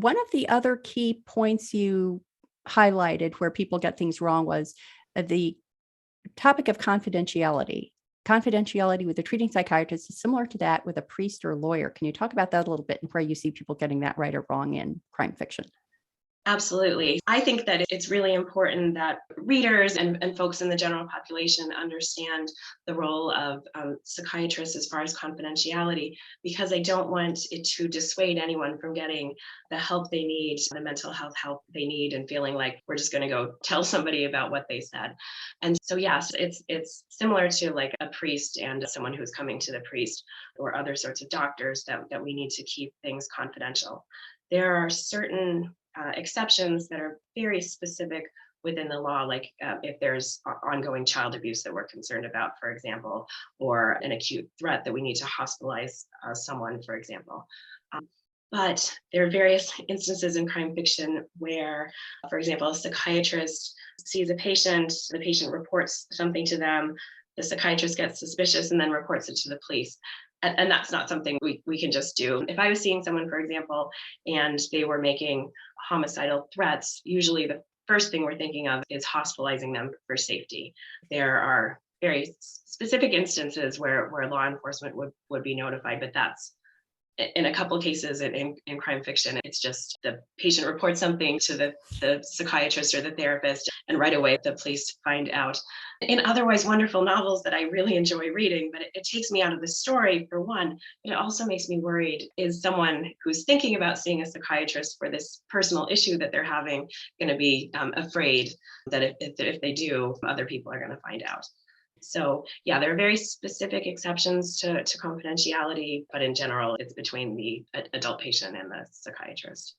One of the other key points you highlighted where people get things wrong was the topic of confidentiality. Confidentiality with a treating psychiatrist is similar to that with a priest or lawyer. Can you talk about that a little bit and where you see people getting that right or wrong in crime fiction? Absolutely. I think that it's really important that readers and folks in the general population understand the role of psychiatrists as far as confidentiality, because I don't want it to dissuade anyone from getting the help they need, the mental health help they need, and feeling like we're just going to go tell somebody about what they said. And so, yes, it's similar to like a priest and someone who's coming to the priest or other sorts of doctors that we need to keep things confidential. There are certain exceptions that are very specific within the law, like if there's ongoing child abuse that we're concerned about, for example, or an acute threat that we need to hospitalize someone, for example. But there are various instances in crime fiction where, for example, a psychiatrist sees a patient, the patient reports something to them, the psychiatrist gets suspicious and then reports it to the police. And that's not something we can just do. If I was seeing someone, for example, and they were making homicidal threats, usually the first thing we're thinking of is hospitalizing them for safety. There are very specific instances where law enforcement would be notified, but that's in a couple cases in crime fiction, it's just the patient reports something to the psychiatrist or the therapist, and right away the police find out. In otherwise wonderful novels that I really enjoy reading, but it takes me out of the story for one, but it also makes me worried. Is someone who's thinking about seeing a psychiatrist for this personal issue that they're having going to be afraid that if they do, other people are going to find out? So yeah, there are very specific exceptions to confidentiality, but in general, it's between the adult patient and the psychiatrist.